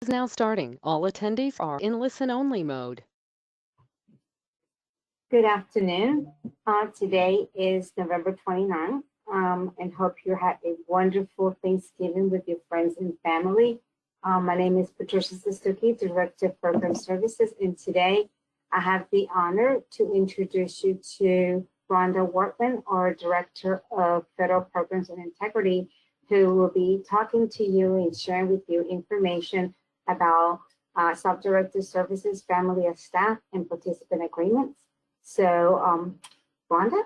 Is now starting. All attendees are in listen-only mode. Good afternoon. Today is November 29th, and hope you had a wonderful Thanksgiving with your friends and family. My name is Patricia Suzuki, Director of Program Services, and today I have the honor to introduce you to Rhonda Workman, our Director of Federal Programs and Integrity, who will be talking to you and sharing with you information about self-directed services, family of staff, and participant agreements. So, Rhonda?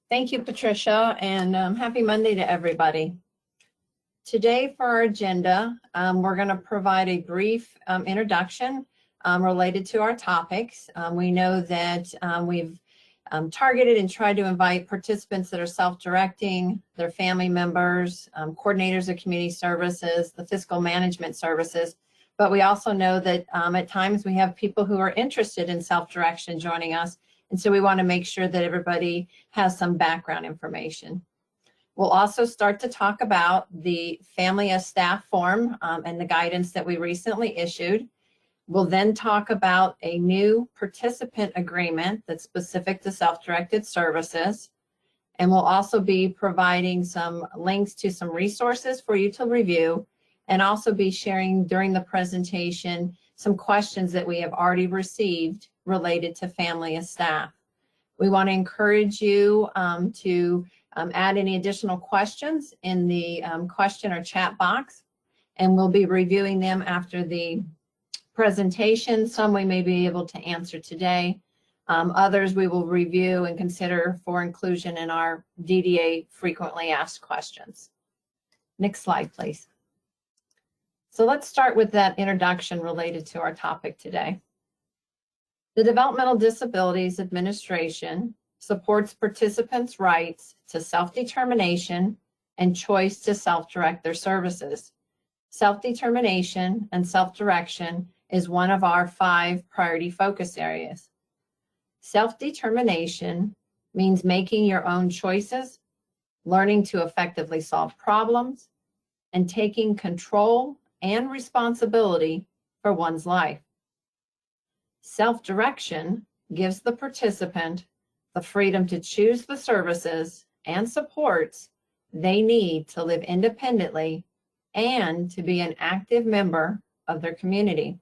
Thank you, Patricia, and happy Monday to everybody. Today for our agenda, we're going to provide a brief introduction related to our topics. We know that we've targeted and tried to invite participants that are self-directing, their family members, coordinators of community services, the fiscal management services, but we also know that at times we have people who are interested in self-direction joining us, and so we want to make sure that everybody has some background information. We'll also start to talk about the family of staff form and the guidance that we recently issued. We'll then talk about a new participant agreement that's specific to self-directed services, and we'll also be providing some links to some resources for you to review, and also be sharing during the presentation some questions that we have already received related to family of staff. We want to encourage you to add any additional questions in the question or chat box, and we'll be reviewing them after the presentation. Some we may be able to answer today. Others we will review and consider for inclusion in our DDA frequently asked questions. Next slide, please. So let's start with that introduction related to our topic today. The Developmental Disabilities Administration supports participants' rights to self-determination and choice to self-direct their services. Self-determination and self-direction is one of our 5 priority focus areas. Self-determination means making your own choices, learning to effectively solve problems, and taking control and responsibility for one's life. Self-direction gives the participant the freedom to choose the services and supports they need to live independently and to be an active member of their community.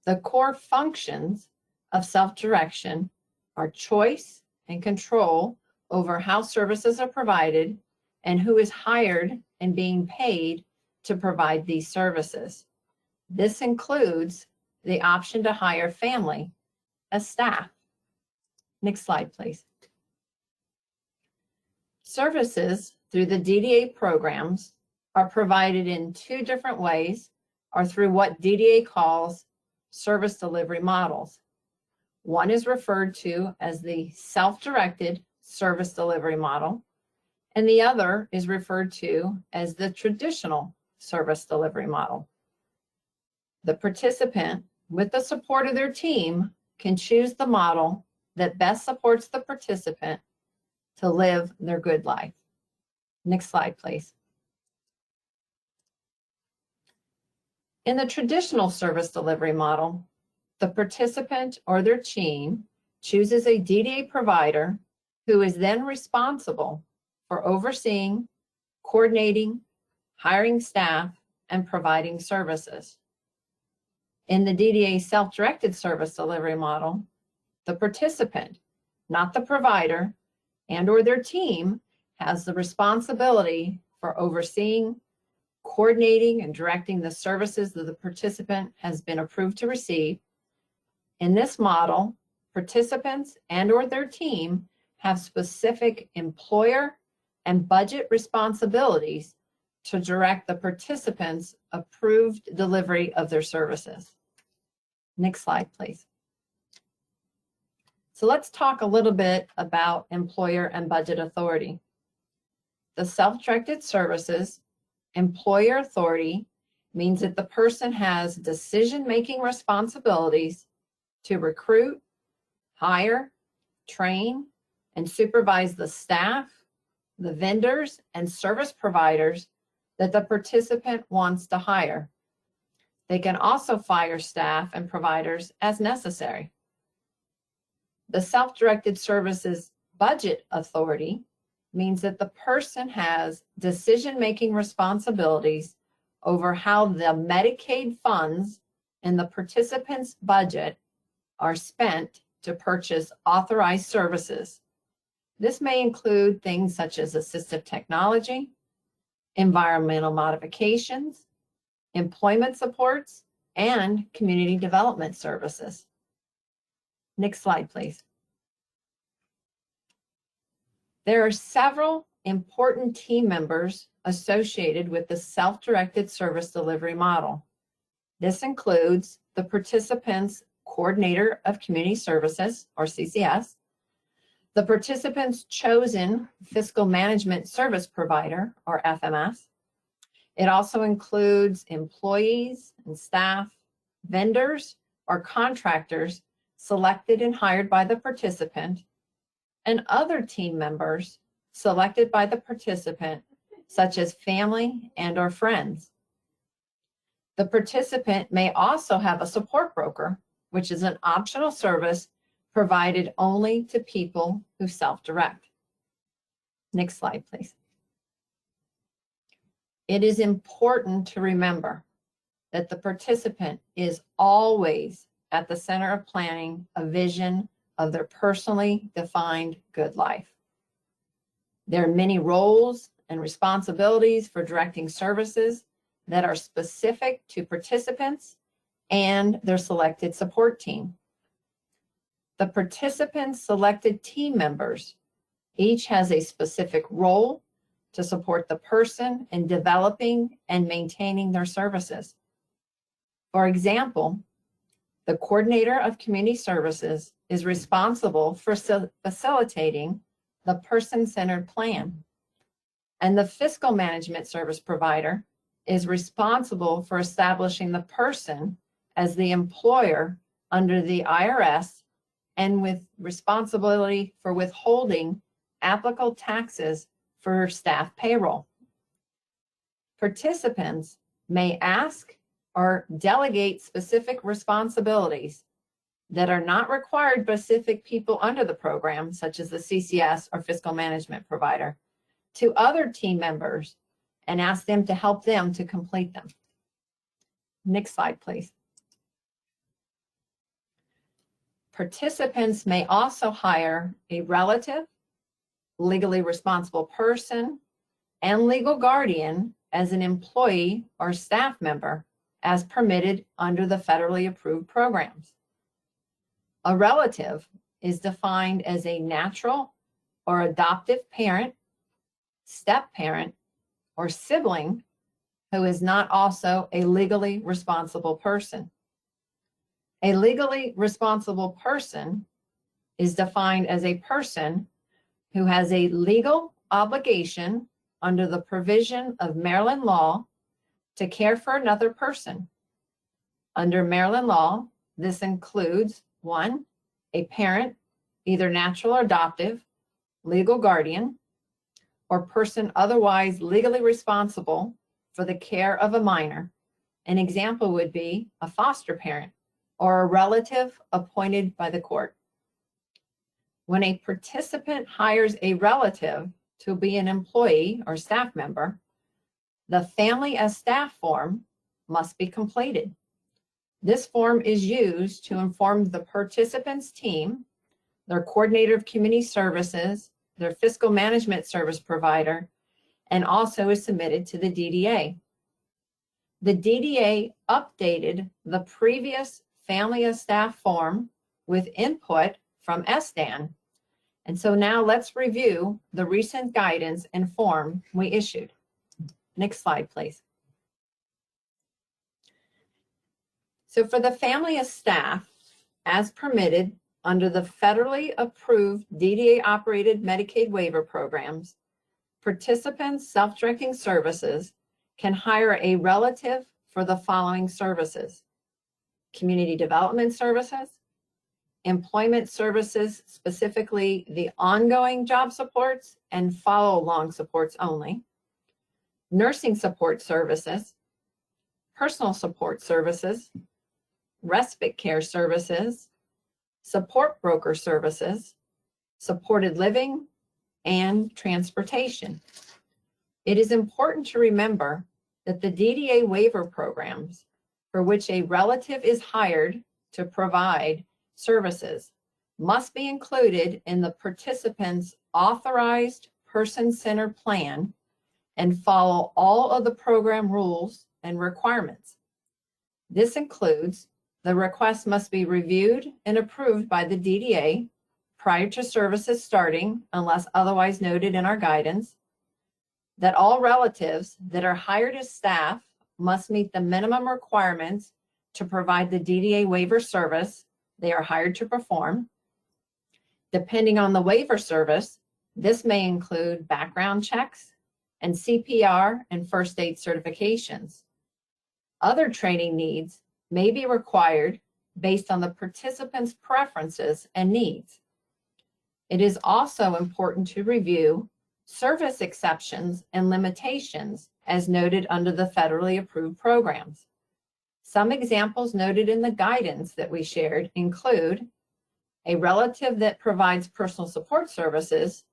The core functions of self-direction are choice and control over how services are provided and who is hired and being paid to provide these services. This includes the option to hire family as staff. Next slide, please. Services through the DDA programs are provided in 2 different ways, or through what DDA calls service delivery models. One is referred to as the self-directed service delivery model, and the other is referred to as the traditional service delivery model. The participant, with the support of their team, can choose the model that best supports the participant to live their good life. Next slide, please. In the traditional service delivery model, the participant or their team chooses a DDA provider who is then responsible for overseeing, coordinating, hiring staff, and providing services. In the DDA self-directed service delivery model, the participant, not the provider, and or their team has the responsibility for overseeing, coordinating, and directing the services that the participant has been approved to receive. In this model, participants and or their team have specific employer and budget responsibilities to direct the participants' approved delivery of their services. Next slide, please. So let's talk a little bit about employer and budget authority. The self-directed services employer authority means that the person has decision-making responsibilities to recruit, hire, train, and supervise the staff, the vendors, and service providers that the participant wants to hire, They can also fire staff and providers as necessary. The self-directed services budget authority means that the person has decision-making responsibilities over how the Medicaid funds in the participant's budget are spent to purchase authorized services. This may include things such as assistive technology, environmental modifications, employment supports, and community development services. Next slide, please. There are several important team members associated with the self-directed service delivery model. This includes the participant's coordinator of community services, or CCS, the participant's chosen fiscal management service provider, or FMS. It also includes employees and staff, vendors, or contractors selected and hired by the participant, and other team members selected by the participant, such as family and/or friends. The participant may also have a support broker, which is an optional service provided only to people who self-direct. Next slide, please. It is important to remember that the participant is always at the center of planning a vision of their personally defined good life. There are many roles and responsibilities for directing services that are specific to participants and their selected support team. The participants' selected team members each has a specific role to support the person in developing and maintaining their services. For example, the coordinator of community services is responsible for facilitating the person-centered plan, and the fiscal management service provider is responsible for establishing the person as the employer under the IRS and with responsibility for withholding applicable taxes for staff payroll. Participants may ask or delegate specific responsibilities that are not required by specific people under the program, such as the CCS or fiscal management provider, to other team members and ask them to help them to complete them. Next slide, please. Participants may also hire a relative, legally responsible person, and legal guardian as an employee or staff member as permitted under the federally approved programs. A relative is defined as a natural or adoptive parent, step-parent, or sibling who is not also a legally responsible person. A legally responsible person is defined as a person who has a legal obligation under the provision of Maryland law to care for another person. Under Maryland law, this includes 1, a parent, either natural or adoptive, legal guardian, or person otherwise legally responsible for the care of a minor. An example would be a foster parent or a relative appointed by the court. When a participant hires a relative to be an employee or staff member, the family as staff form must be completed. This form is used to inform the participant's team, their coordinator of community services, their fiscal management service provider, and also is submitted to the DDA. The DDA updated the previous family as staff form with input from SDAN. And so now let's review the recent guidance and form we issued. Next slide, please. So for the family as staff, as permitted under the federally approved DDA operated Medicaid waiver programs, participants self-directing services can hire a relative for the following services: community development services, employment services, specifically the ongoing job supports and follow-along supports only, nursing support services, personal support services, respite care services, support broker services, supported living, and transportation. It is important to remember that the DDA waiver programs for which a relative is hired to provide services must be included in the participant's authorized person-centered plan and follow all of the program rules and requirements. This includes the request must be reviewed and approved by the DDA prior to services starting, unless otherwise noted in our guidance, that all relatives that are hired as staff must meet the minimum requirements to provide the DDA waiver service they are hired to perform. Depending on the waiver service, this may include background checks and CPR and first aid certifications. Other training needs may be required based on the participant's preferences and needs. It is also important to review service exceptions and limitations as noted under the federally approved programs. Some examples noted in the guidance that we shared include a relative that provides personal support services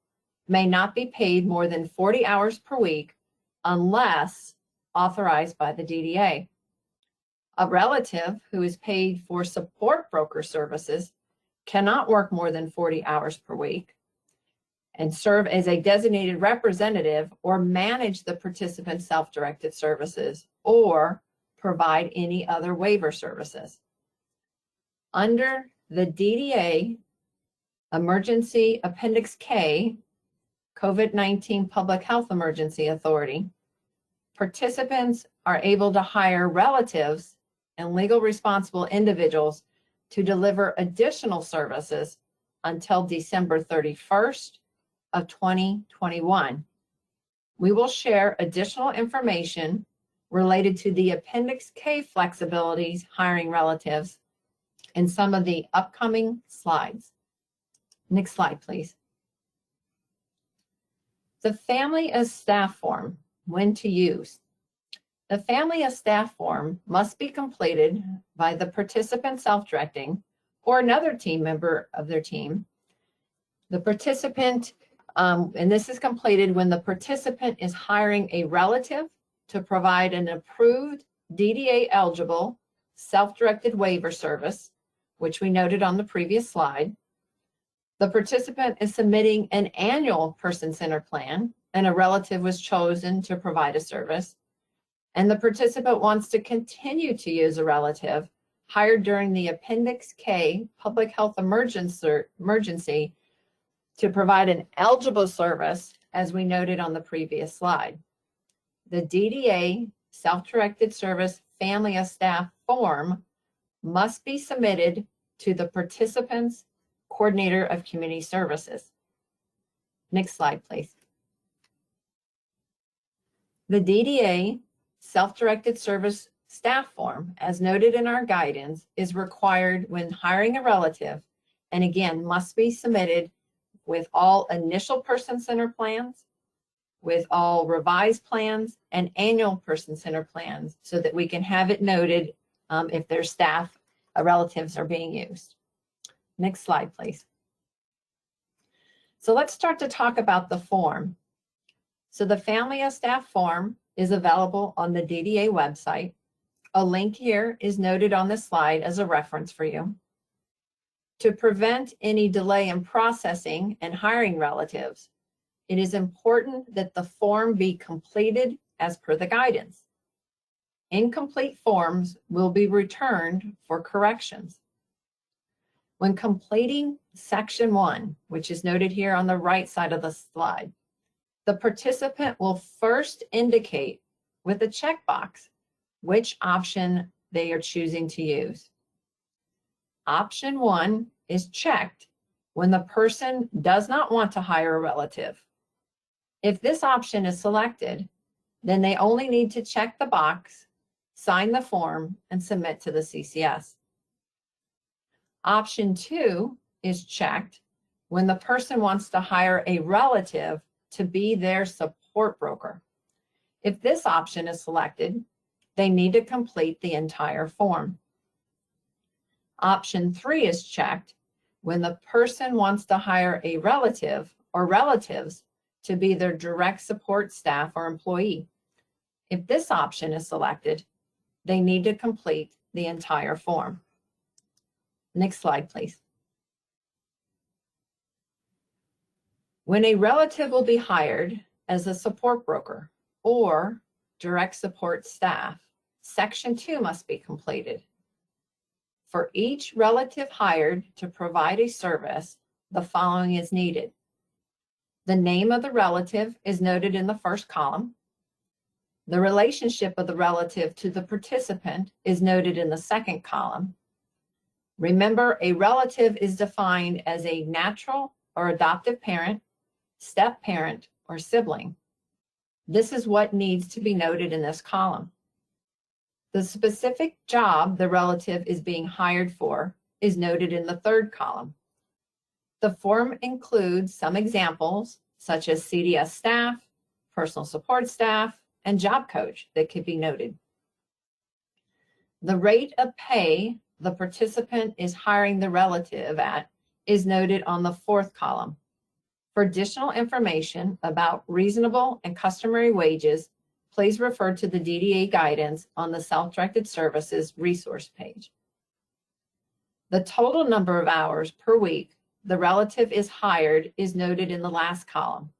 may not be paid more than 40 hours per week unless authorized by the DDA. A relative who is paid for support broker services cannot work more than 40 hours per week and serve as a designated representative or manage the participant's self-directed services or provide any other waiver services. Under the DDA Emergency Appendix K, COVID-19 Public Health Emergency Authority, participants are able to hire relatives and legal responsible individuals to deliver additional services until December 31st of 2021. We will share additional information related to the Appendix K flexibilities hiring relatives in some of the upcoming slides. Next slide, please. The Family as Staff form, when to use. The Family as Staff form must be completed by the participant self-directing or another team member of their team. The participant, and this is completed when the participant is hiring a relative to provide an approved DDA eligible self-directed waiver service, which we noted on the previous slide. The participant is submitting an annual person-centered plan and a relative was chosen to provide a service. And the participant wants to continue to use a relative hired during the Appendix K Public Health Emergency to provide an eligible service, as we noted on the previous slide. The DDA Self-Directed Service Family of Staff form must be submitted to the participant's Coordinator of Community Services. Next slide, please. The DDA Self-Directed Service Staff form, as noted in our guidance, is required when hiring a relative, and again, must be submitted with all initial person-centered plans, with all revised plans, and annual person-centered plans, so that we can have it noted if their staff relatives are being used. Next slide, please. So let's start to talk about the form. So the Family of Staff form is available on the DDA website. A link here is noted on the slide as a reference for you. To prevent any delay in processing and hiring relatives, it is important that the form be completed as per the guidance. Incomplete forms will be returned for corrections. When completing Section 1, which is noted here on the right side of the slide, the participant will first indicate with a checkbox which option they are choosing to use. Option 1 is checked when the person does not want to hire a relative. If this option is selected, then they only need to check the box, sign the form, and submit to the CCS. Option 2 is checked when the person wants to hire a relative to be their support broker. If this option is selected, they need to complete the entire form. Option 3 is checked when the person wants to hire a relative or relatives to be their direct support staff or employee. If this option is selected, they need to complete the entire form. Next slide, please. When a relative will be hired as a support broker or direct support staff, Section 2 must be completed. For each relative hired to provide a service, the following is needed. The name of the relative is noted in the first column. The relationship of the relative to the participant is noted in the second column. Remember, a relative is defined as a natural or adoptive parent, step parent, or sibling. This is what needs to be noted in this column. The specific job the relative is being hired for is noted in the third column. The form includes some examples such as CDS staff, personal support staff, and job coach that could be noted. The rate of pay the participant is hiring the relative at is noted on the fourth column. For additional information about reasonable and customary wages, please refer to the DDA guidance on the Self-Directed Services resource page. The total number of hours per week the relative is hired is noted in the last column.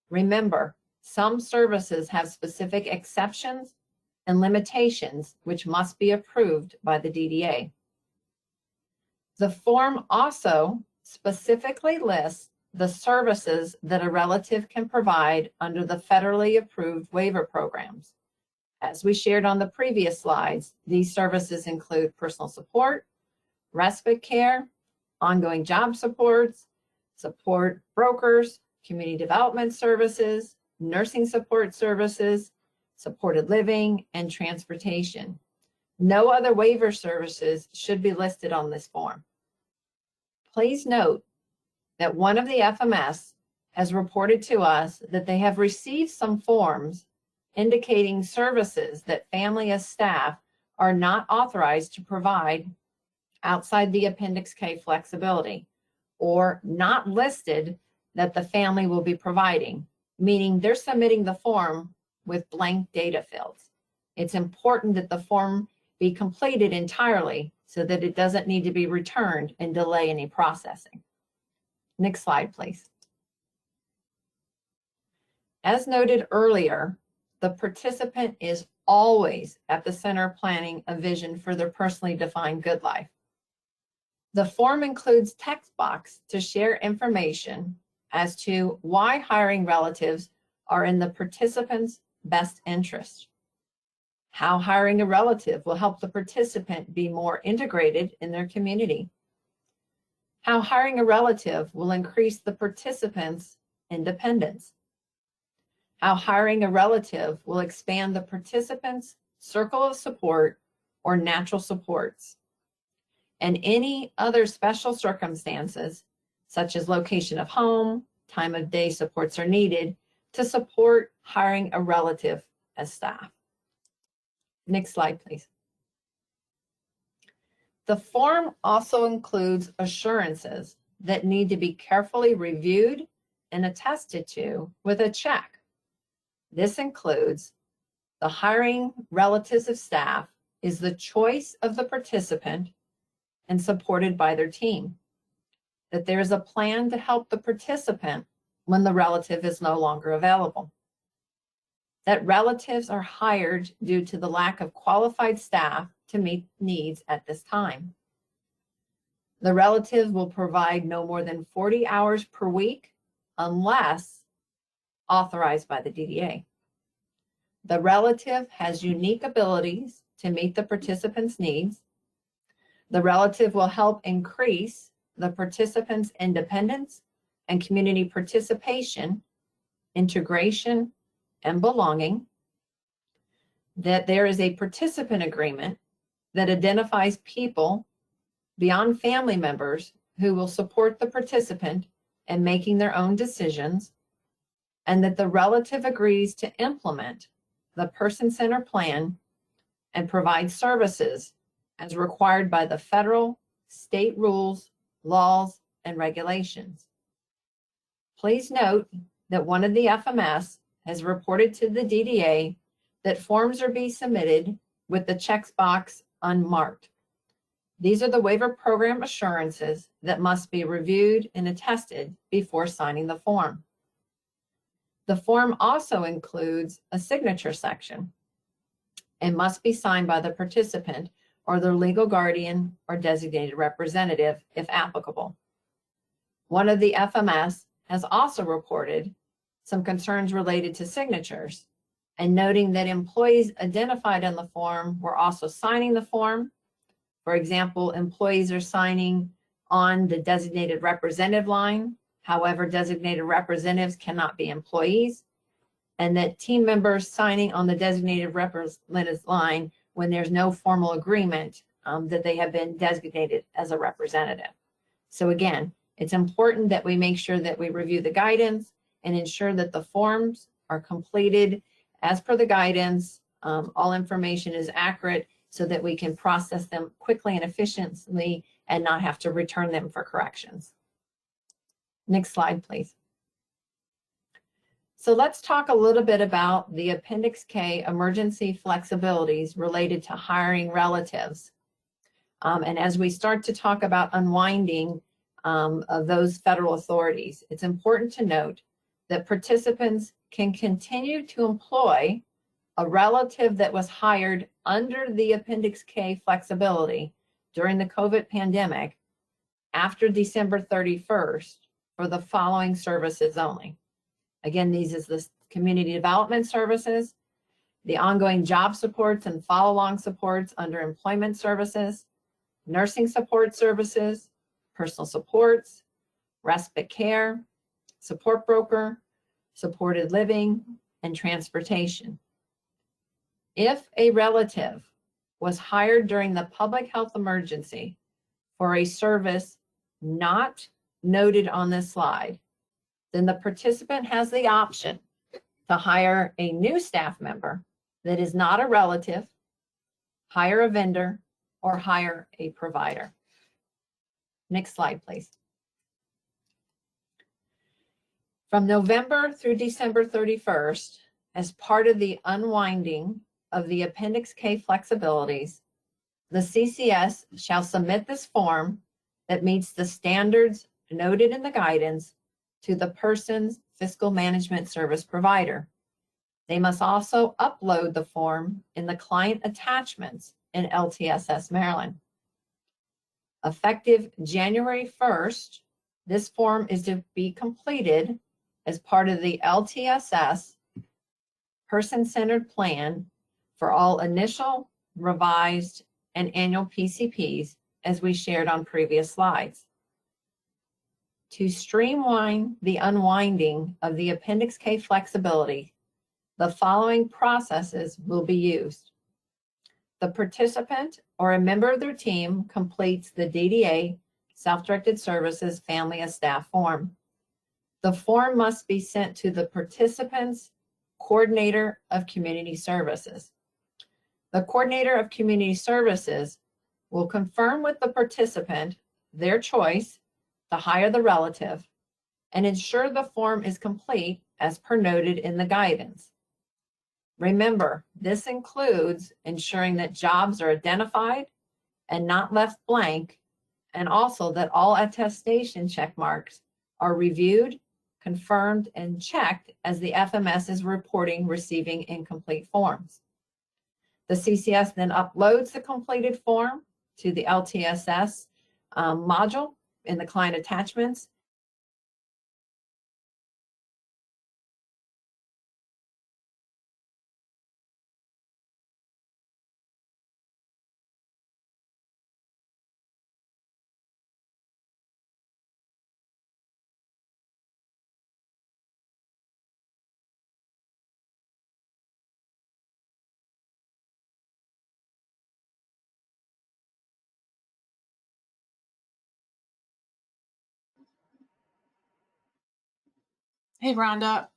Remember, some services have specific exceptions and limitations which must be approved by the DDA. The form also specifically lists the services that a relative can provide under the federally approved waiver programs. As we shared on the previous slides, these services include personal support, respite care, ongoing job supports, support brokers, community development services, nursing support services, supported living, and transportation. No other waiver services should be listed on this form. Please note that one of the FMS has reported to us that they have received some forms indicating services that family as staff are not authorized to provide outside the Appendix K flexibility, or not listed that the family will be providing, meaning they're submitting the form with blank data fields. It's important that the form be completed entirely so that it doesn't need to be returned and delay any processing. Next slide, please. As noted earlier, the participant is always at the center of planning a vision for their personally defined good life. The form includes text box to share information as to why hiring relatives are in the participant's best interest, how hiring a relative will help the participant be more integrated in their community, how hiring a relative will increase the participant's independence, how hiring a relative will expand the participant's circle of support or natural supports, and any other special circumstances, such as location of home, time of day supports are needed to support hiring a relative as staff. Next slide, please. The form also includes assurances that need to be carefully reviewed and attested to with a check. This includes the hiring relatives of staff is the choice of the participant and supported by their team, that there is a plan to help the participant when the relative is no longer available, that relatives are hired due to the lack of qualified staff to meet needs at this time. The relative will provide no more than 40 hours per week unless authorized by the DDA. The relative has unique abilities to meet the participant's needs. The relative will help increase the participant's independence and community participation, integration, and belonging. That there is a participant agreement that identifies people beyond family members who will support the participant in making their own decisions, and that the relative agrees to implement the person-centered plan and provide services as required by the federal, state rules, laws, and regulations. Please note that one of the FMS has reported to the DDA that forms are being submitted with the checkbox unmarked. These are the waiver program assurances that must be reviewed and attested before signing the form. The form also includes a signature section and must be signed by the participant or their legal guardian or designated representative if applicable. One of the FMS has also reported some concerns related to signatures and noting that employees identified on the form were also signing the form. For example, employees are signing on the designated representative line. However, designated representatives cannot be employees, and that team members signing on the designated representative line when there's no formal agreement that they have been designated as a representative. So again, it's important that we make sure that we review the guidance and ensure that the forms are completed as per the guidance. All information is accurate so that we can process them quickly and efficiently and not have to return them for corrections. Next slide, please. So let's talk a little bit about the Appendix K emergency flexibilities related to hiring relatives. And as we start to talk about unwinding of those federal authorities, it's important to note that participants can continue to employ a relative that was hired under the Appendix K flexibility during the COVID pandemic after December 31st for the following services only. Again, these is the community development services, the ongoing job supports and follow-along supports under employment services, nursing support services, personal supports, respite care, support broker, supported living, and transportation. If a relative was hired during the public health emergency for a service not noted on this slide, then the participant has the option to hire a new staff member that is not a relative, hire a vendor, or hire a provider. Next slide, please. From November through December 31st, as part of the unwinding of the Appendix K flexibilities, the CCS shall submit this form that meets the standards noted in the guidance to the person's fiscal management service provider. They must also upload the form in the client attachments in LTSS Maryland. Effective January 1st, this form is to be completed as part of the LTSS person-centered plan for all initial, revised, and annual PCPs, as we shared on previous slides. To streamline the unwinding of the Appendix K flexibility, the following processes will be used. The participant or a member of their team completes the DDA, Self-Directed Services Family of Staff form. The form must be sent to the participant's coordinator of community services. The coordinator of community services will confirm with the participant their choice to hire the relative and ensure the form is complete as per noted in the guidance. Remember, this includes ensuring that jobs are identified and not left blank, and also that all attestation check marks are reviewed, confirmed, and checked as the FMS is reporting receiving incomplete forms. The CCS then uploads the completed form to the LTSS module in the client attachments. Hey, Rhonda.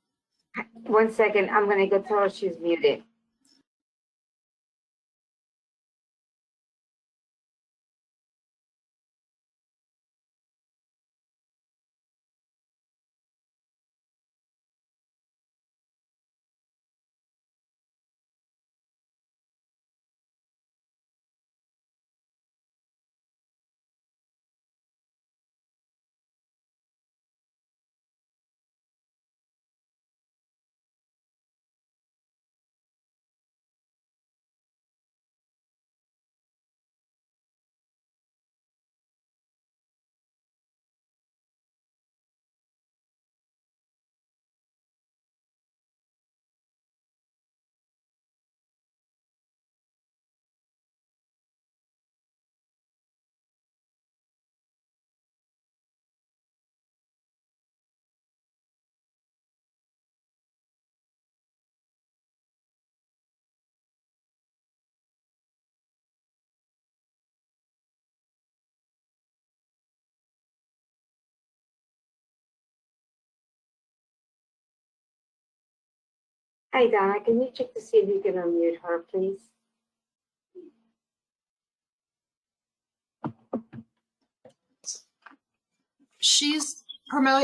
1 second, I'm gonna go tell her she's muted. Hi, Donna. Can you check to see if you can unmute her, please?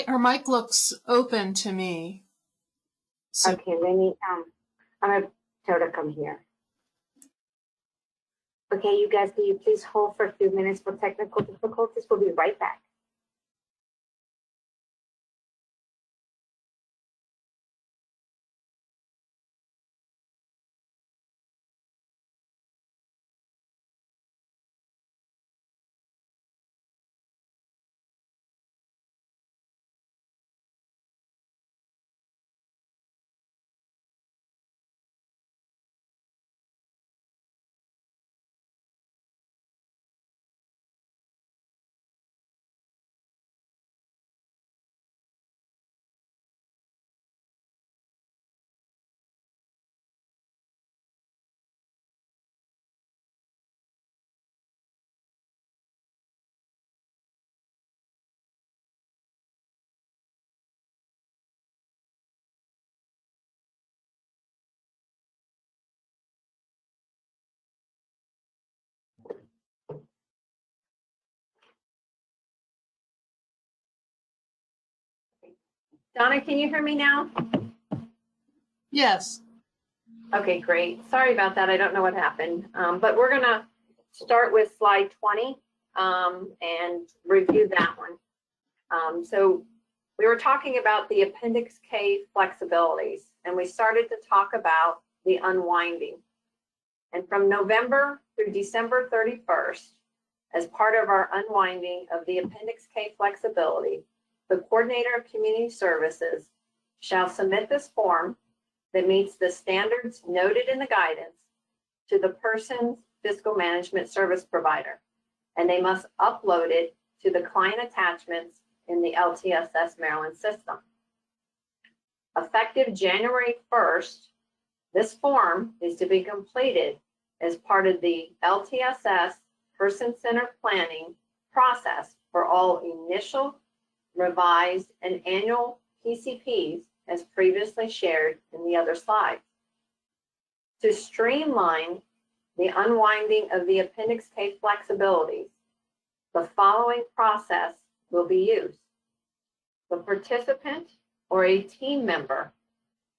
Her mic looks open to me. So Okay, let me, I'm gonna tell her to come here. Okay, you guys, can you please hold for a few minutes for technical difficulties? We'll be right back. Donna, can you hear me now? yes, Okay, great. Sorry about that. I don't know what happened. But we're gonna start with slide 20 and review that one. So we were talking about the Appendix K flexibilities, and we started to talk about the unwinding. And from November through December 31st, as part of our unwinding of the Appendix K flexibility, the Coordinator of Community Services shall submit this form that meets the standards noted in the guidance to the person's fiscal management service provider, and they must upload it to the client attachments in the LTSS Maryland system. Effective January 1st, this form is to be completed as part of the LTSS person-centered planning process for all initial, revised, and annual PCPs as previously shared in the other slides. To streamline the unwinding of the Appendix K flexibilities, the following process will be used. The participant or a team member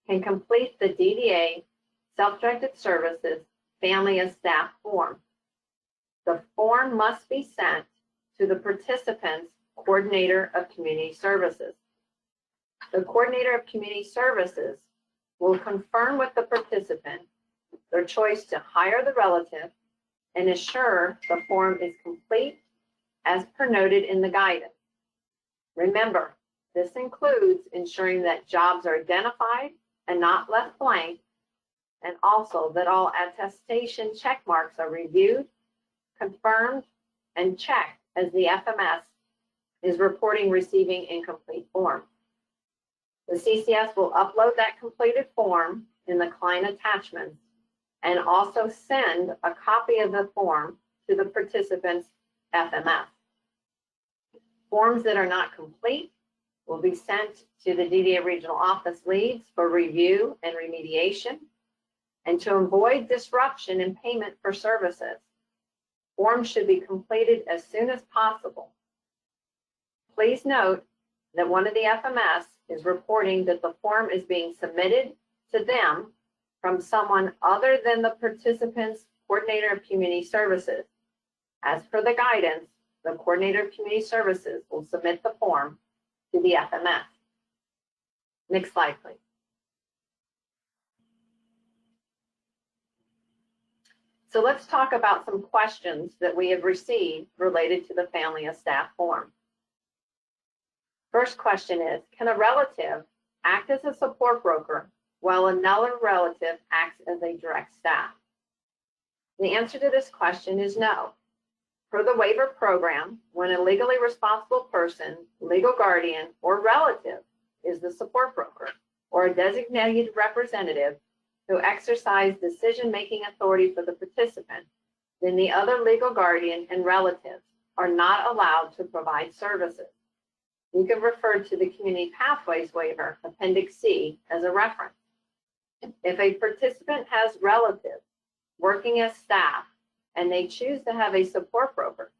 can complete the DDA Self-Directed Services Family and Staff form. The form must be sent to the participant's Coordinator of Community Services. The Coordinator of Community Services will confirm with the participant their choice to hire the relative and assure the form is complete as per noted in the guidance. Remember, this includes ensuring that jobs are identified and not left blank, and also that all attestation check marks are reviewed, confirmed, and checked as the FMS is reporting receiving incomplete form. The CCS will upload that completed form in the client attachments and also send a copy of the form to the participant's FMF. Forms that are not complete will be sent to the DDA regional office leads for review and remediation. And to avoid disruption in payment for services, forms should be completed as soon as possible. Please note that one of the FMS is reporting that the form is being submitted to them from someone other than the participant's Coordinator of Community Services. As per the guidance, the Coordinator of Community Services will submit the form to the FMS. Next slide, please. So let's talk about some questions that we have received related to the Family and Staff form. First question is, can a relative act as a support broker while another relative acts as a direct staff? The answer to this question is no. Per the waiver program, when a legally responsible person, legal guardian, or relative is the support broker or a designated representative who exercise decision-making authority for the participant, then the other legal guardian and relatives are not allowed to provide services. You can refer to the Community Pathways Waiver, Appendix C, as a reference. If a participant has relatives working as staff and they choose to have a support broker,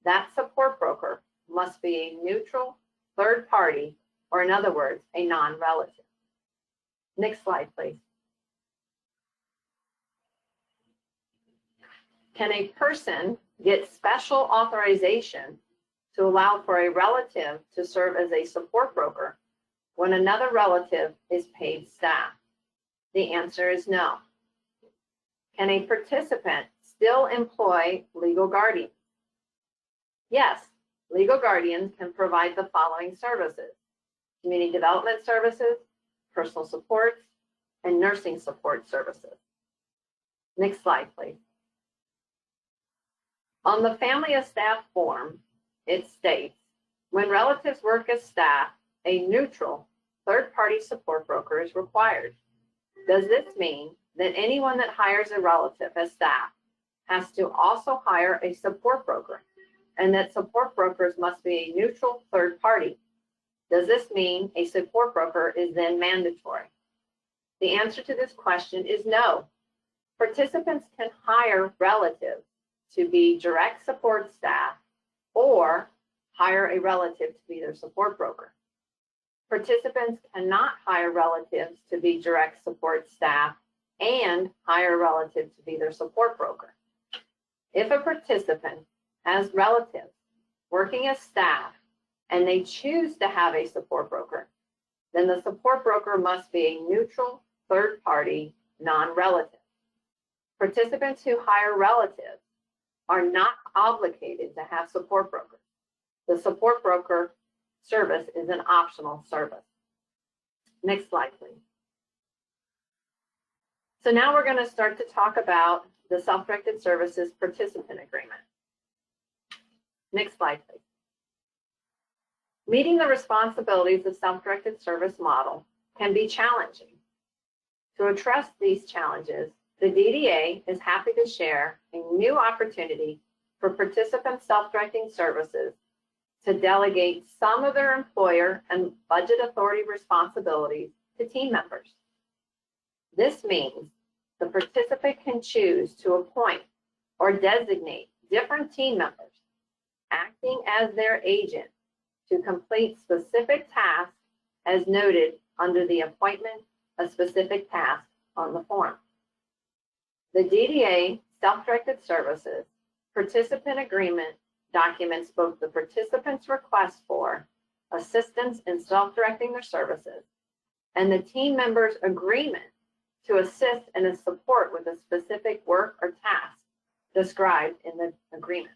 that support broker must be a neutral third party, or in other words, a non-relative. Next slide, please. Can a person get special authorization to allow for a relative to serve as a support broker when another relative is paid staff? The answer is no. Can a participant still employ legal guardians? Yes, legal guardians can provide the following services: community development services, personal supports, and nursing support services. Next slide, please. On the family of staff form, it states, when relatives work as staff, a neutral third-party support broker is required. Does this mean that anyone that hires a relative as staff has to also hire a support broker, and that support brokers must be a neutral third party? Does this mean a support broker is then mandatory? The answer to this question is no. Participants can hire relatives to be direct support staff or hire a relative to be their support broker. Participants cannot hire relatives to be direct support staff and hire a relative to be their support broker. If a participant has relatives working as staff and they choose to have a support broker, then the support broker must be a neutral third party, non-relative. Participants who hire relatives are not obligated to have support brokers. The support broker service is an optional service. Next slide, please. So now we're going to start to talk about the Self-Directed Services Participant Agreement. Next slide, please. Meeting the responsibilities of self-directed service model can be challenging. To address these challenges, the DDA is happy to share a new opportunity for participant self-directing services to delegate some of their employer and budget authority responsibilities to team members. This means the participant can choose to appoint or designate different team members, acting as their agent to complete specific tasks as noted under the appointment of specific tasks on the form. The DDA Self-Directed Services Participant Agreement documents both the participant's request for assistance in self-directing their services and the team member's agreement to assist and support with a specific work or task described in the agreement.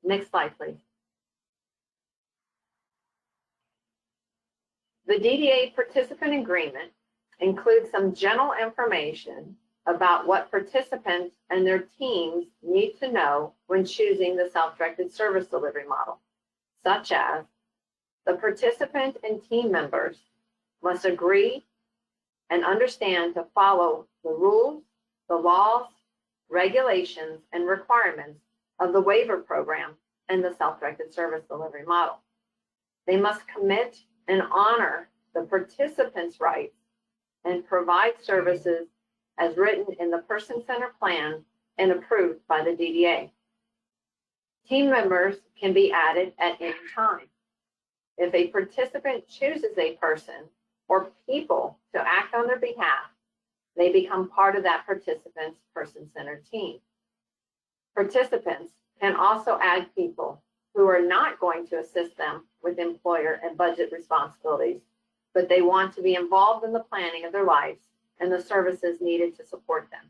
Next slide, please. The DDA Participant Agreement includes some general information about what participants and their teams need to know when choosing the self-directed service delivery model, such as the participant and team members must agree and understand to follow the rules, the laws, regulations, and requirements of the waiver program and the self-directed service delivery model. They must commit and honor the participants' rights and provide services as written in the person-centered plan and approved by the DDA. Team members can be added at any time. If a participant chooses a person or people to act on their behalf, they become part of that participant's person-centered team. Participants can also add people who are not going to assist them with employer and budget responsibilities, but they want to be involved in the planning of their lives and the services needed to support them.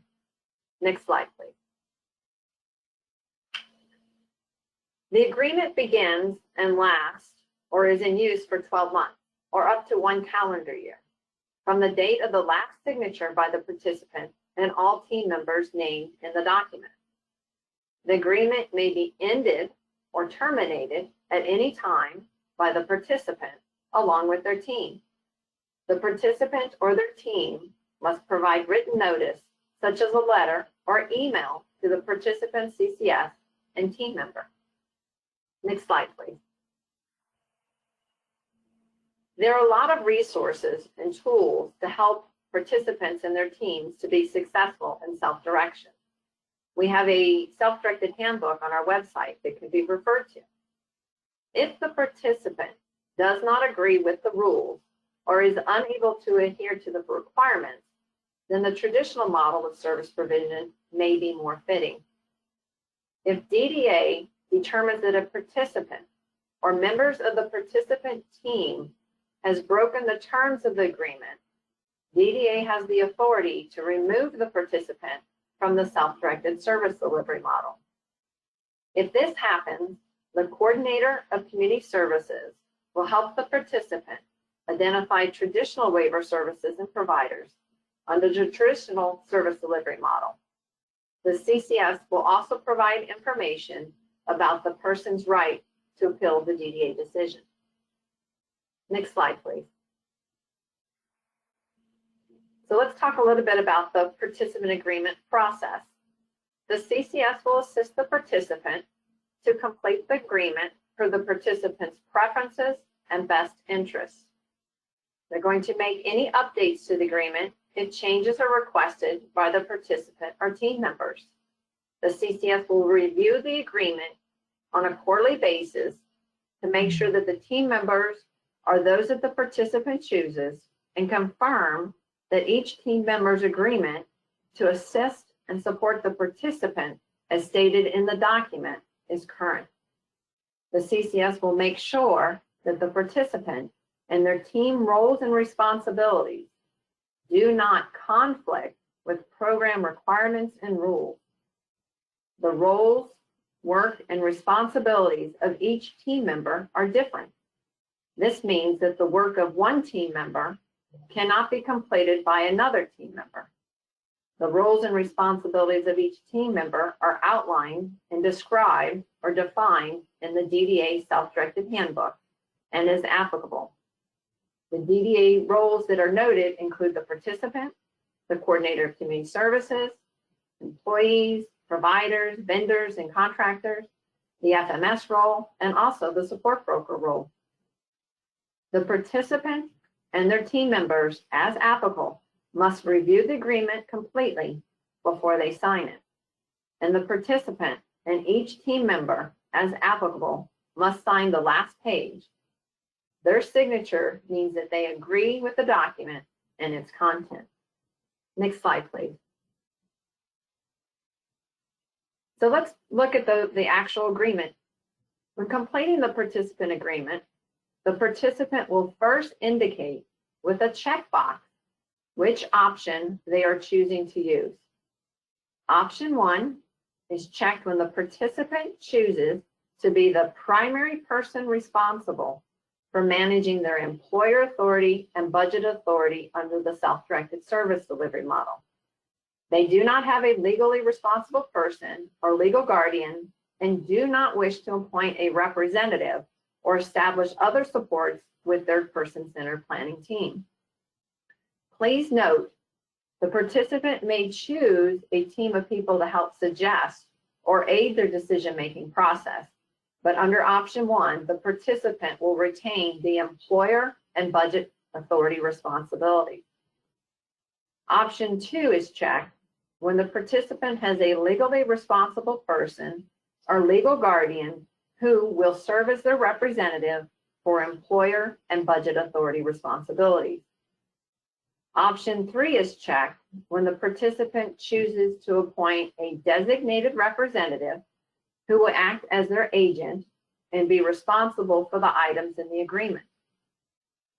Next slide, please. The agreement begins and lasts or is in use for 12 months or up to 1 calendar year from the date of the last signature by the participant and all team members named in the document. The agreement may be ended or terminated at any time by the participant along with their team. The participant or their team must provide written notice, such as a letter or email, to the participant CCS and team member. Next slide, please. There are a lot of resources and tools to help participants and their teams to be successful in self-direction. We have a self-directed handbook on our website that can be referred to. If the participant does not agree with the rules or is unable to adhere to the requirements, then the traditional model of service provision may be more fitting. If DDA determines that a participant or members of the participant team has broken the terms of the agreement, DDA has the authority to remove the participant from the self-directed service delivery model. If this happens, the coordinator of community services will help the participant identify traditional waiver services and providers under the traditional service delivery model. The CCS will also provide information about the person's right to appeal the DDA decision. Next slide, please. So let's talk a little bit about the participant agreement process. The CCS will assist the participant to complete the agreement for the participant's preferences and best interests. They're going to make any updates to the agreement if changes are requested by the participant or team members. The CCS will review the agreement on a quarterly basis to make sure that the team members are those that the participant chooses and confirm that each team member's agreement to assist and support the participant as stated in the document is current. The CCS will make sure that the participant and their team roles and responsibilities do not conflict with program requirements and rules. The roles, work, and responsibilities of each team member are different. This means that the work of one team member cannot be completed by another team member. The roles and responsibilities of each team member are outlined and described or defined in the DDA self-directed handbook and is applicable. The DDA roles that are noted include the participant, the coordinator of community services, employees, providers, vendors, and contractors, the FMS role, and also the support broker role. The participant and their team members, as applicable, must review the agreement completely before they sign it. And the participant and each team member, as applicable, must sign the last page. Their signature means that they agree with the document and its content. Next slide, please. So let's look at the actual agreement. When completing the participant agreement, the participant will first indicate with a checkbox which option they are choosing to use. Option 1 is checked when the participant chooses to be the primary person responsible for managing their employer authority and budget authority under the self-directed service delivery model. They do not have a legally responsible person or legal guardian and do not wish to appoint a representative or establish other supports with their person-centered planning team. Please note, the participant may choose a team of people to help suggest or aid their decision-making process, but under option 1, the participant will retain the employer and budget authority responsibility. Option 2 is checked when the participant has a legally responsible person or legal guardian who will serve as their representative for employer and budget authority responsibilities. Option 3 is checked when the participant chooses to appoint a designated representative who will act as their agent and be responsible for the items in the agreement.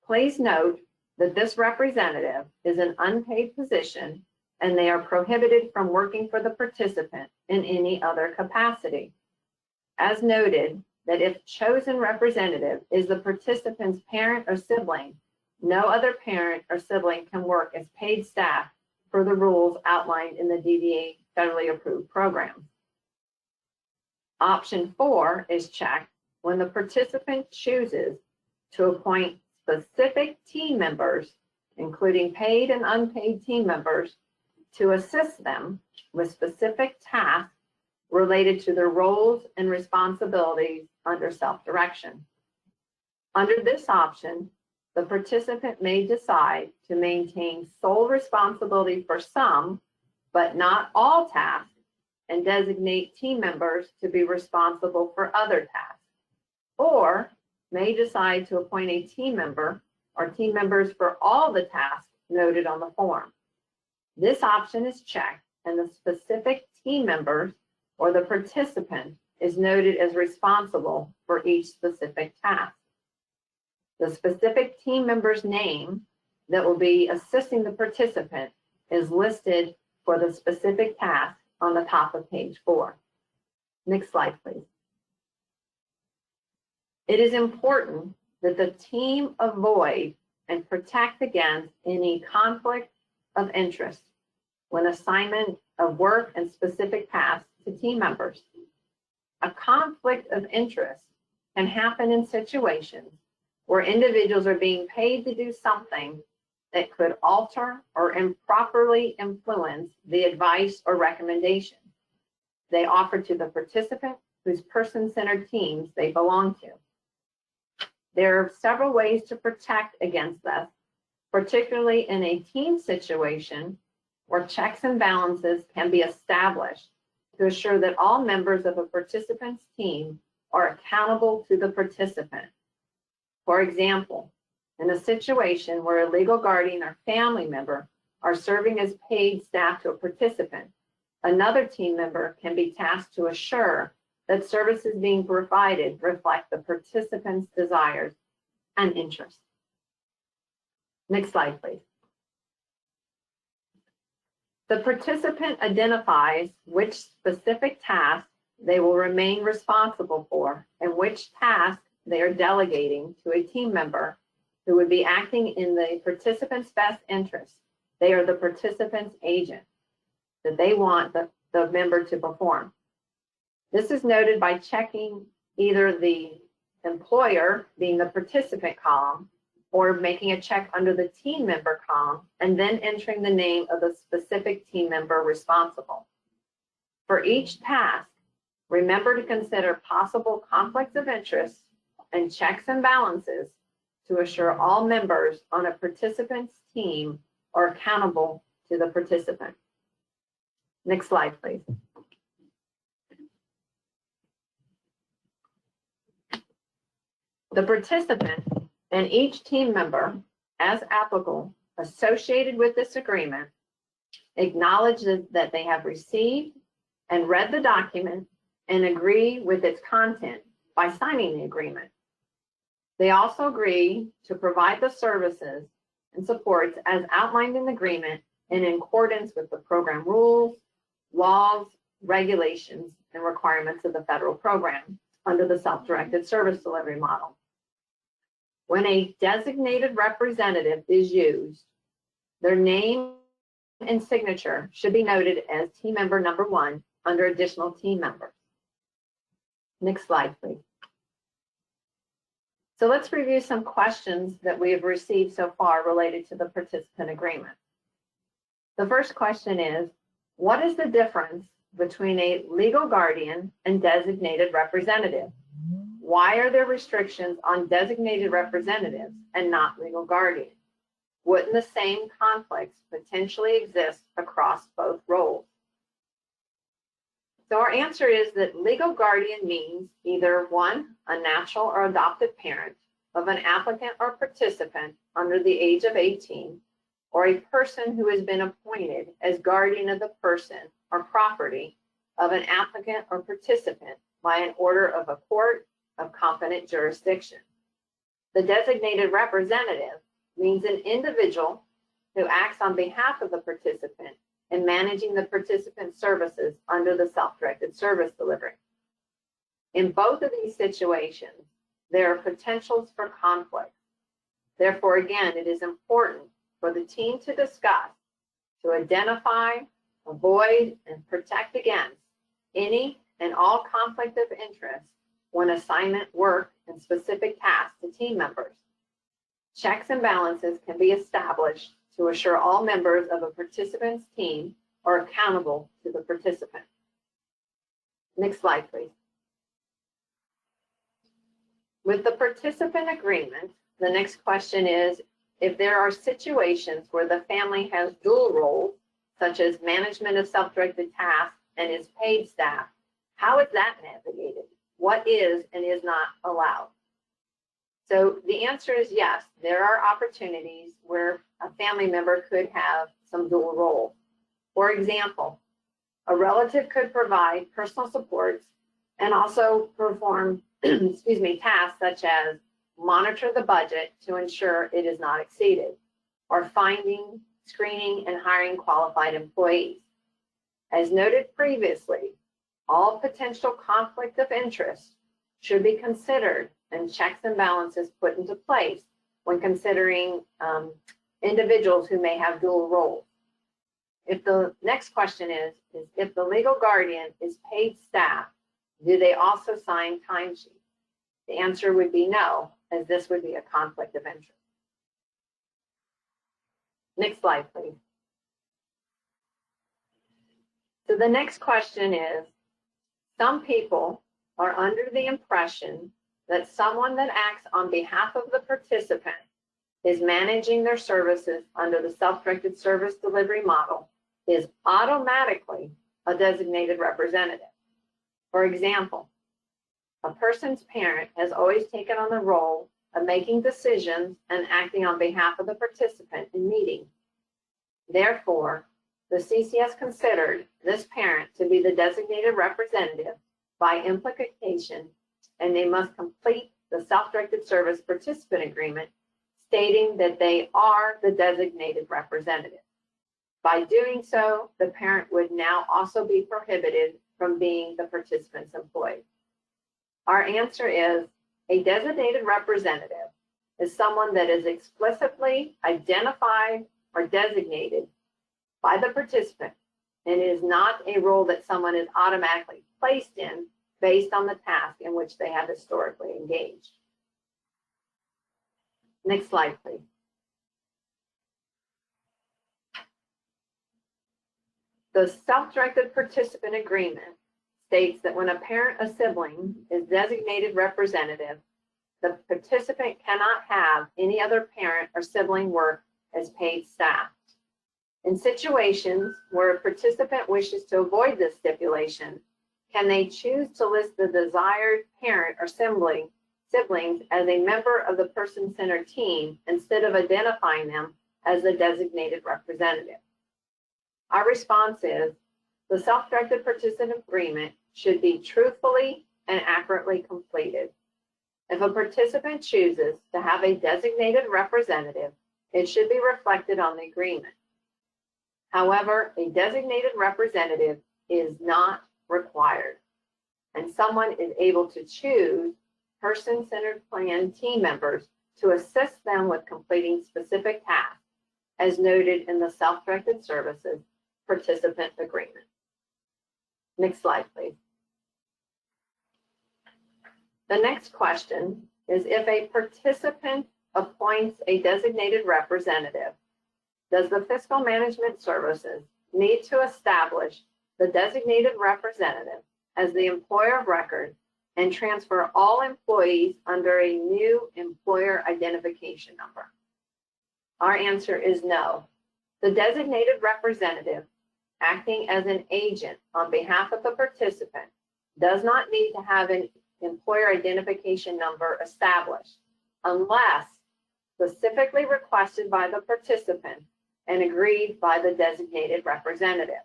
Please note that this representative is an unpaid position and they are prohibited from working for the participant in any other capacity. As noted, that if chosen representative is the participant's parent or sibling, no other parent or sibling can work as paid staff per the rules outlined in the DDA federally approved program. Option 4 is checked when the participant chooses to appoint specific team members, including paid and unpaid team members, to assist them with specific tasks related to their roles and responsibilities under self-direction. Under this option, the participant may decide to maintain sole responsibility for some, but not all tasks, and designate team members to be responsible for other tasks, or may decide to appoint a team member or team members for all the tasks noted on the form. This option is checked, and the specific team members or the participant is noted as responsible for each specific task. The specific team member's name that will be assisting the participant is listed for the specific task on the top of page 4. Next slide, please. It is important that the team avoid and protect against any conflict of interest when assignment of work and specific tasks to team members. A conflict of interest can happen in situations where individuals are being paid to do something that could alter or improperly influence the advice or recommendation they offer to the participant whose person-centered teams they belong to. There are several ways to protect against this, particularly in a team situation where checks and balances can be established to assure that all members of a participant's team are accountable to the participant. For example, in a situation where a legal guardian or family member are serving as paid staff to a participant, another team member can be tasked to assure that services being provided reflect the participant's desires and interests. Next slide, please. The participant identifies which specific task they will remain responsible for and which task they are delegating to a team member who would be acting in the participant's best interest. They are the participant's agent that they want the member to perform. This is noted by checking either the employer, being the participant column, or making a check under the team member column, and then entering the name of the specific team member responsible. For each task, remember to consider possible conflicts of interest and checks and balances to assure all members on a participant's team are accountable to the participant. Next slide, please. The participant and each team member, as applicable, associated with this agreement, acknowledges that they have received and read the document and agree with its content by signing the agreement. They also agree to provide the services and supports as outlined in the agreement in accordance with the program rules, laws, regulations, and requirements of the federal program under the self-directed service delivery model. When a designated representative is used, their name and signature should be noted as team member number 1 under additional team members. Next slide, please. So let's review some questions that we have received so far related to the participant agreement. The first question is, what is the difference between a legal guardian and designated representative? Why are there restrictions on designated representatives and not legal guardians? Wouldn't the same conflicts potentially exist across both roles? So our answer is that legal guardian means either 1, a natural or adopted parent of an applicant or participant under the age of 18, or a person who has been appointed as guardian of the person or property of an applicant or participant by an order of a court of competent jurisdiction. The designated representative means an individual who acts on behalf of the participant in managing the participant's services under the self-directed service delivery. In both of these situations, there are potentials for conflict. Therefore, again, it is important for the team to discuss, to identify, avoid, and protect against any and all conflict of interest when assignment work and specific tasks to team members. Checks and balances can be established to assure all members of a participant's team are accountable to the participant. Next slide, please. With the participant agreement, The next question is, if there are situations where the family has dual roles, such as management of self-directed tasks and is paid staff, how is that navigated? What is and is not allowed? So the answer is yes, there are opportunities where a family member could have some dual roles. For example, a relative could provide personal supports and also perform tasks such as monitor the budget to ensure it is not exceeded, or finding, screening, and hiring qualified employees. As noted previously, all potential conflict of interest should be considered and checks and balances put into place when considering individuals who may have dual roles. If the next question is if the legal guardian is paid staff, do they also sign timesheets? The answer would be no, as this would be a conflict of interest. Next slide, please. So the next question is, some people are under the impression that someone that acts on behalf of the participant is managing their services under the self-directed service delivery model is automatically a designated representative. For example, a person's parent has always taken on the role of making decisions and acting on behalf of the participant in meetings. Therefore, the CCS considered this parent to be the designated representative by implication, and they must complete the self-directed service participant agreement stating that they are the designated representative. By doing so, the parent would now also be prohibited from being the participant's employee. Our answer is a designated representative is someone that is explicitly identified or designated by the participant and is not a role that someone is automatically placed in based on the task in which they have historically engaged. Next slide, please. The self-directed participant agreement states that when a parent or sibling is designated representative, the participant cannot have any other parent or sibling work as paid staff. In situations where a participant wishes to avoid this stipulation, can they choose to list the desired parent or siblings as a member of the person-centered team instead of identifying them as the designated representative? Our response is the self-directed participant agreement should be truthfully and accurately completed. If a participant chooses to have a designated representative, it should be reflected on the agreement. However, a designated representative is not required, and someone is able to choose person-centered plan team members to assist them with completing specific tasks, as noted in the self-directed services participant agreement. Next slide, please. The next question is if a participant appoints a designated representative, does the fiscal management services need to establish the designated representative as the employer of record and transfer all employees under a new employer identification number? Our answer is no. The designated representative, acting as an agent on behalf of the participant, does not need to have an employer identification number established unless specifically requested by the participant and agreed by the designated representative.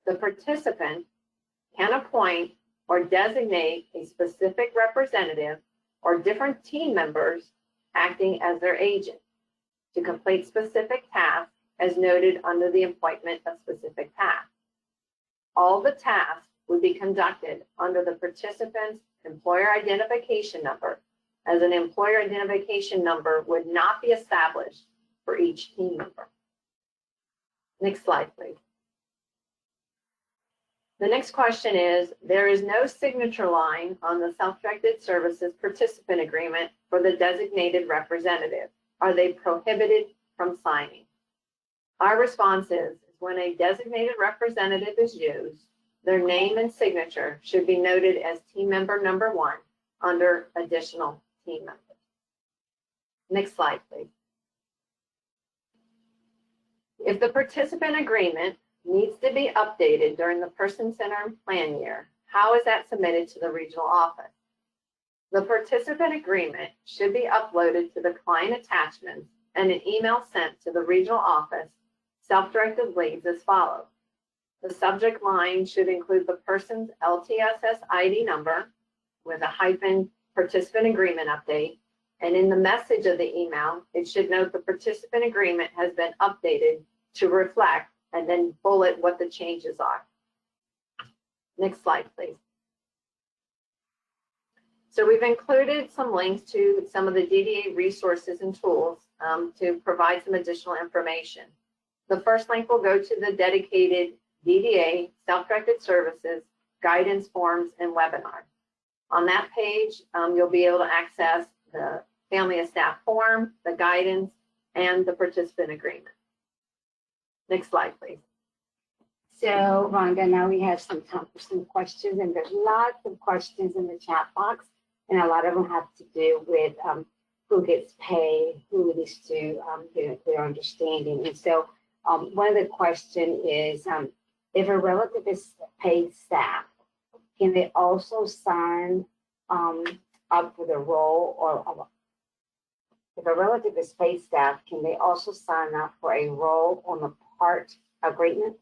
The participant can appoint or designate a specific representative or different team members acting as their agent to complete specific tasks as noted under the appointment of specific tasks. All the tasks would be conducted under the participant's employer identification number, as an employer identification number would not be established for each team member. Next slide, please. The next question is, there is no signature line on the self-directed services participant agreement for the designated representative. Are they prohibited from signing? Our response is when a designated representative is used, their name and signature should be noted as team member number 1 under additional team members. Next slide, please. If the participant agreement needs to be updated during the person-centered plan year, how is that submitted to the regional office? The participant agreement should be uploaded to the client attachments and an email sent to the regional office, self-directed leads as follows. The subject line should include the person's LTSS ID number with a hyphen participant agreement update. And in the message of the email, it should note the participant agreement has been updated to reflect and then bullet what the changes are. Next slide, please. So we've included some links to some of the DDA resources and tools to provide some additional information. The first link will go to the dedicated DDA self-directed services, guidance forms, and webinars. On that page, you'll be able to access the family of staff form, the guidance, and the participant agreement. Next slide, please. So, Rhonda, now we have some time for some questions, and there's lots of questions in the chat box, and a lot of them have to do with who gets paid, who needs to get their understanding. And so, one of the questions is, if a relative is paid staff, can they also sign up for the role, or if a relative is paid staff, can they also sign up for a role on the part agreement?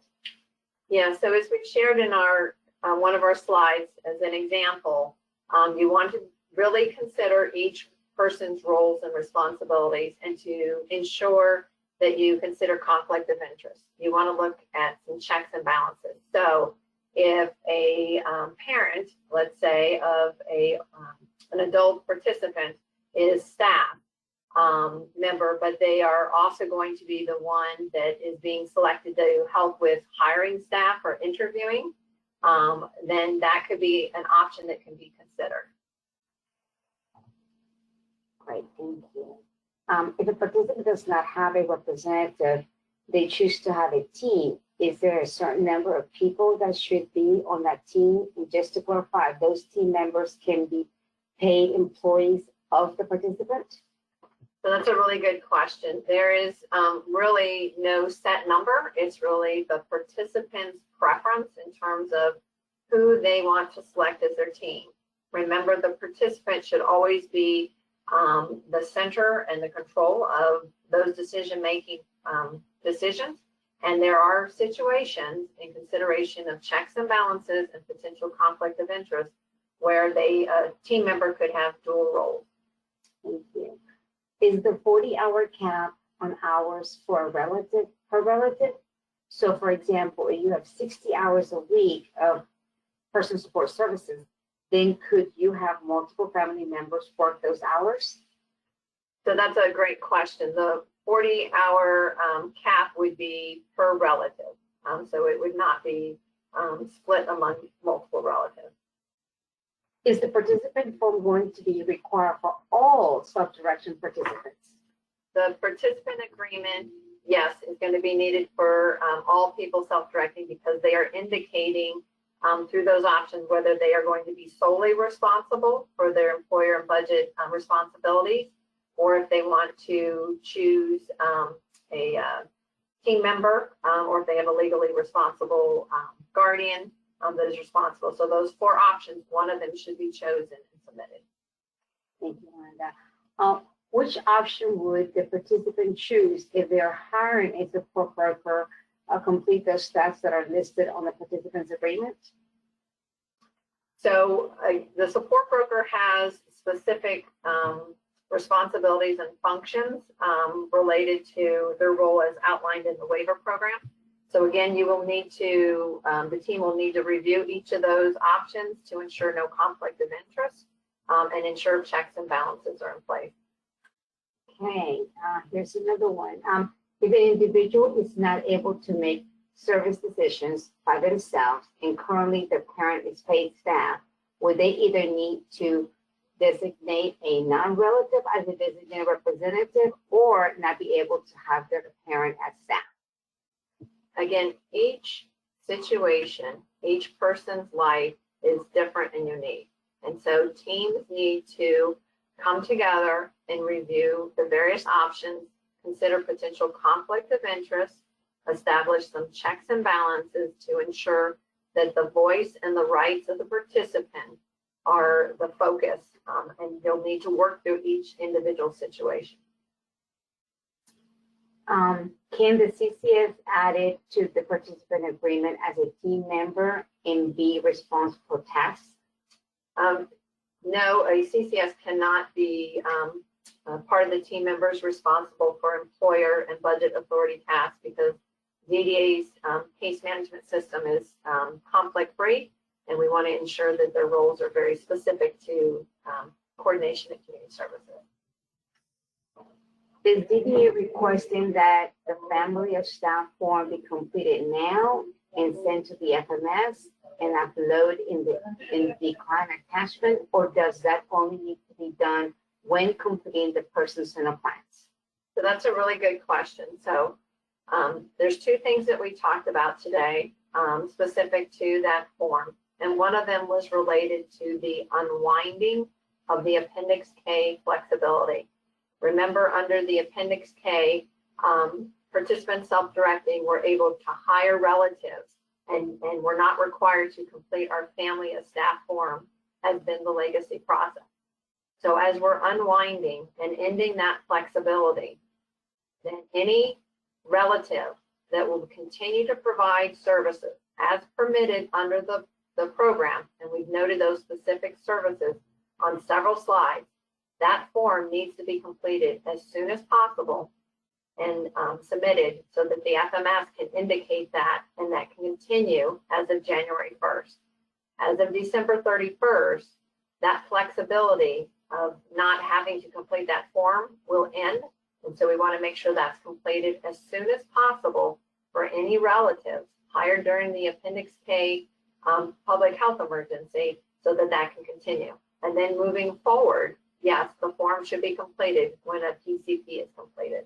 Yeah, so as we've shared in our one of our slides as an example, you want to really consider each person's roles and responsibilities and to ensure that you consider conflict of interest. You want to look at some checks and balances. So if a parent, let's say, of an adult participant is staff member, but they are also going to be the one that is being selected to help with hiring staff or interviewing, then that could be an option that can be considered. Great, thank you. If a participant does not have a representative, they choose to have a team. Is there a certain number of people that should be on that team? And just to clarify, those team members can be paid employees of the participant? So that's a really good question. There is really no set number. It's really the participant's preference in terms of who they want to select as their team. Remember, the participant should always be the center and the control of those decision-making decisions. And there are situations in consideration of checks and balances and potential conflict of interest where a team member could have dual roles. Thank you. Is the 40-hour cap on hours for a relative per relative? So, for example, if you have 60 hours a week of person support services, then could you have multiple family members work those hours? So that's a great question. The 40-hour cap would be per relative. So it would not be split among multiple relatives. Is the participant form going to be required for all self-direction participants? The participant agreement, yes, is going to be needed for all people self-directing because they are indicating through those options whether they are going to be solely responsible for their employer and budget responsibilities, or if they want to choose a team member, or if they have a legally responsible guardian that is responsible. So those four options, one of them should be chosen and submitted. Thank you, Rhonda. Which option would the participant choose if they're hiring a support broker complete those steps that are listed on the participant's agreement? So the support broker has specific responsibilities and functions related to their role as outlined in the waiver program. So again, you will need to, the team will need to review each of those options to ensure no conflict of interest and ensure checks and balances are in place. Okay, here's another one. If an individual is not able to make service decisions by themselves and currently the parent is paid staff, would they either need to designate a non-relative as a designated representative or not be able to have their parent as staff? Again, each situation, each person's life is different and unique. And so teams need to come together and review the various options, consider potential conflict of interest, establish some checks and balances to ensure that the voice and the rights of the participant are the focus, and you'll need to work through each individual situation. Can the CCS add it to the participant agreement as a team member and be responsible for tasks? No, a CCS cannot be part of the team members responsible for employer and budget authority tasks because DDA's case management system is conflict-free, and we want to ensure that their roles are very specific to coordination and community services. Is DDA requesting that the family of staff form be completed now and sent to the FMS and upload in the client attachment, or does that only need to be done when completing the person's center plans? So that's a really good question. So there's two things that we talked about today specific to that form. And one of them was related to the unwinding of the Appendix K flexibility. Remember, under the Appendix K, participants self-directing were able to hire relatives and we're not required to complete our family of staff form, has been the legacy process. So as we're unwinding and ending that flexibility, then any relative that will continue to provide services as permitted under the program, and we've noted those specific services on several slides, that form needs to be completed as soon as possible and submitted so that the FMS can indicate that, and that can continue as of January 1st. As of December 31st, that flexibility of not having to complete that form will end. And so we want to make sure that's completed as soon as possible for any relatives hired during the Appendix K public health emergency so that that can continue. And then moving forward, yes, the form should be completed when a PCP is completed.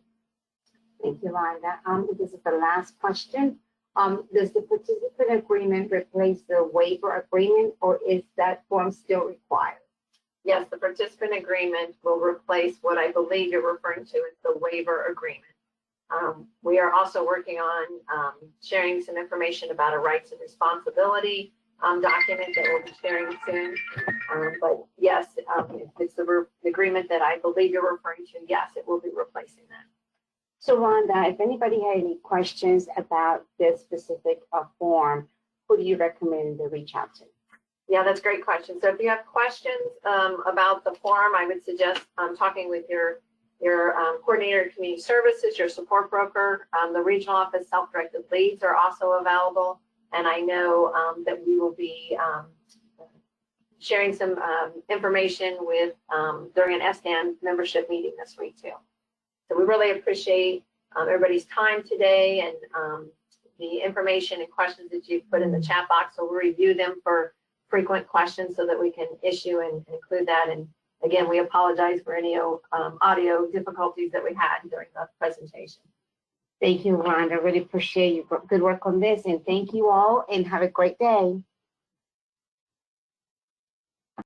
Thank you, Rhonda. This is the last question. Does the participant agreement replace the waiver agreement, or is that form still required? Yes, the participant agreement will replace what I believe you're referring to as the waiver agreement. We are also working on sharing some information about a rights and responsibility document that we'll be sharing soon. But yes, if it's the agreement that I believe you're referring to, yes, it will be replacing that. So Rhonda, if anybody had any questions about this specific form, who do you recommend to reach out to? Yeah, that's a great question. So if you have questions about the form, I would suggest talking with your coordinator of community services, your support broker. The regional office self-directed leads are also available. And I know that we will be sharing some information with during an SDN membership meeting this week too. So we really appreciate everybody's time today and the information and questions that you've put in the chat box. So we'll review them for frequent questions so that we can issue and include that. And again, we apologize for any audio difficulties that we had during the presentation. Thank you, Rhonda. Really appreciate your good work on this, and thank you all, and have a great day.